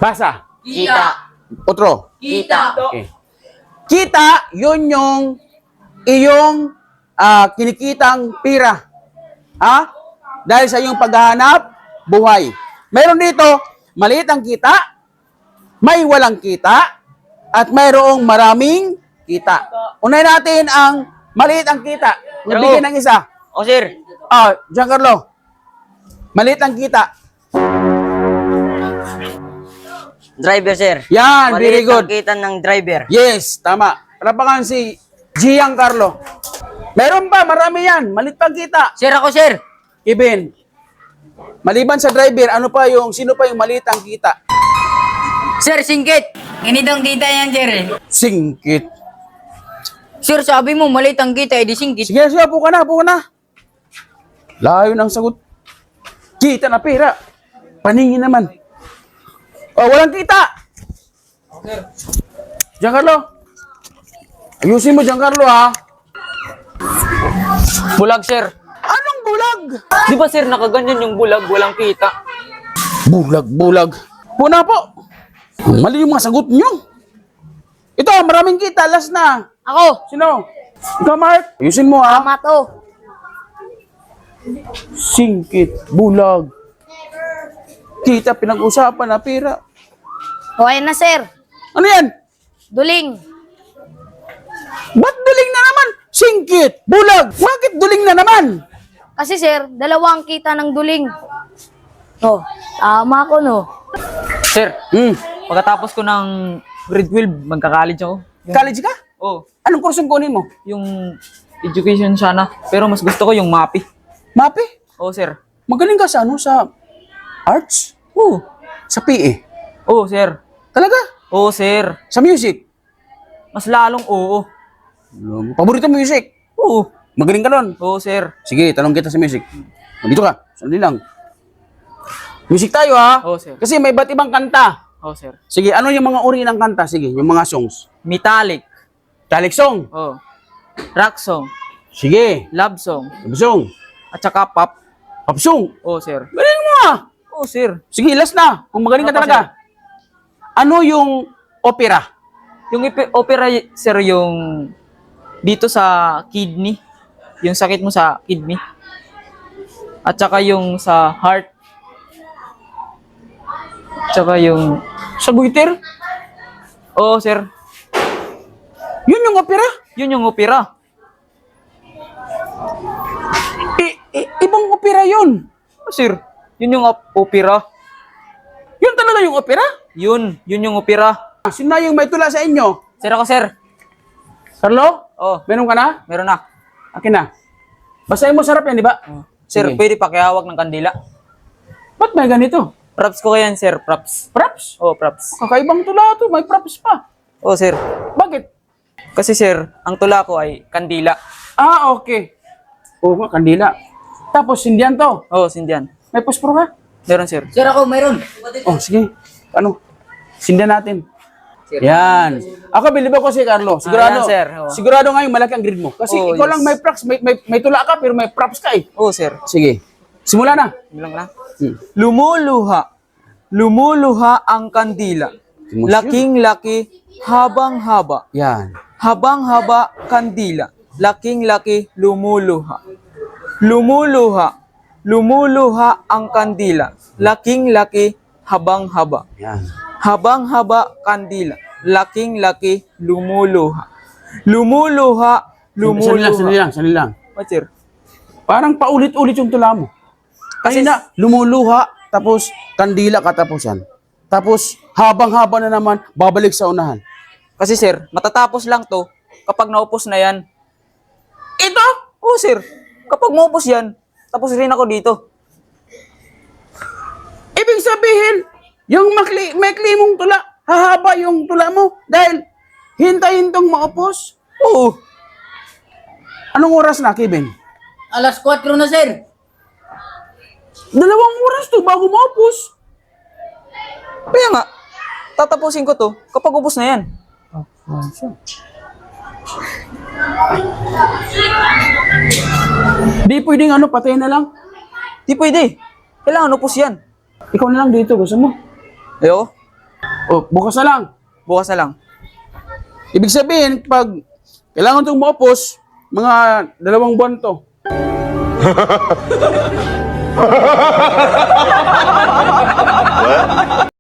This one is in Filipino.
Basa. Kita. Otro. Kita. Okay. Kita, yun yung iyong kinikitang pira. Ha? Dahil sa iyong paghahanap, buhay. Mayroon dito, maliit ang kita, may walang kita, at mayroong maraming kita. Unahin natin ang maliit ang kita. Magbigay ng isa. O sir. Giancarlo. Maliit ang kita. Driver sir. Yan, very good. Maliit ang kita ng driver. Yes, tama. Rapakan si Giancarlo. Meron pa, marami yan. Maliit pang kita. Sir ako sir. Kevin, maliban sa driver, sino pa yung maliit ang kita? Sir, singkit. Ganitong kita yan sir. Singkit. Sir, sabi mo maliit ang kita, edi singkit. Sige, sige, po ka na. Layo ng sagot. Kita na pera. Paningin naman. Walang kita. Giancarlo. Ayusin mo, Giancarlo, ha? Bulag, sir. Anong bulag? Di ba, sir, nakaganyan yung bulag, walang kita? Bulag. Puna po. Mali yung mga sagot nyo. Ito, maraming kita. Last na. Ako. Sino? Ikaw, Mark. Ayusin mo, ha? Tama to. Singkit, bulag. Kita, pinag-usapan na pera. Okay na, sir. Ano yan? Duling. Ba't duling na naman? Singkit, bulag. Bakit duling na naman? Kasi, sir, dalawang kita ng duling. Oh, tama ko, no? Sir, pagkatapos ko ng grade 12, magka-college ako. College ka? Oh, Anong kursong kunin mo? yung education sana. Pero mas gusto ko yung MAPI. Mapi? Oh, sir. Magaling ka sa sa arts? Oh, Sa PE? oh, sir. Talaga? Oh, sir. Sa music? Mas lalong oo. Paborito mo music? Oo. Magaling ka nun? Oh, sir. Sige, tanong kita sa music. Dito ka, sandali lang. Music tayo, ha? Oh, sir. Kasi may iba't ibang kanta. Oh, sir. Sige, ano yung mga uri ng kanta? Sige, yung mga songs. Metallic. Catholic song. Oh. Rock song. Sige. Love song. Love song. At saka pop. Pop song. Oh, sir. Galing mo, ha? Oh, sir. Sige, last na. Kung magaling ka Ano pa, talaga. Ano yung opera? Yung opera, sir, yung dito sa kidney. Yung sakit mo sa kidney. At saka yung sa heart. At saka yung... Sa buiter? Oo, sir. Yun yung opera? Yun yung opera. Ibang opera yun. Oh, sir. Yun yung opera. Yun talaga yung opera? Yun yung opera. Sino na yung may tula sa inyo? Sir ako, sir. Carlo? Oh, Meron ka na? meron na. Akin na. Basahin mo, sarap yan, di ba? Sir, Sige. pwede pakihawak ng kandila. Ba't may ganito? Props ko yan, sir. Props. Props? Oh, props. Kakaibang tula to, may props pa. Oh, sir. Bakit? Kasi, sir, ang tula ko ay kandila. Okay. Oo nga, kandila. Tapos, sindihan to. Oh, sindihan. May posporo ka? Meron, sir. Sir ako, mayroon. Sige. Ano? Sindihan natin. Yan. Ako, bilib ako si Carlo. Sigurado. yan, sir. Oo. Sigurado ngayon, malaki ang grade mo. Kasi Oo, ikaw yes. lang may props. May tula ka, pero may props ka eh. Oh, sir. Sige. Simula na. Bilang na. Hmm. Lumuluha. Lumuluha ang kandila. Emotion. Laking-laki, habang-haba. Yan. Habang-haba kandila. Laking-laki, lumuluha. Lumuluha. Lumuluha ang kandila. Laking-laki, habang-haba. Yan. Habang-haba kandila. Laking-laki, lumuluha. Lumuluha, lumuluha. Sandali lang. Oh, sir. Parang paulit-ulit yung tula mo. Kasi na, lumuluha, tapos kandila katapusan. Tapos, habang-haba na naman, babalik sa unahan. Kasi, sir, matatapos lang to kapag naupos na yan. Ito? Oo, sir. Kapag maupos yan, tapos rin ako dito. Ibig sabihin, yung maikli mong tula, hahaba yung tula mo dahil hintayin tong maupos. Oo. Anong oras na, Kevin? Alas 4 na sir. 2 oras to bago maupos. Kaya nga, tatapusin ko to kapag upos na yan. Di pwedeng patay na lang. Di pwede. Kailangan upos yan. Ikaw na lang dito, gusto mo? Ayo. Oh, bukas na lang. Bukas na lang. Ibig sabihin, pag kailangan itong maupos, mga 2 buwan to.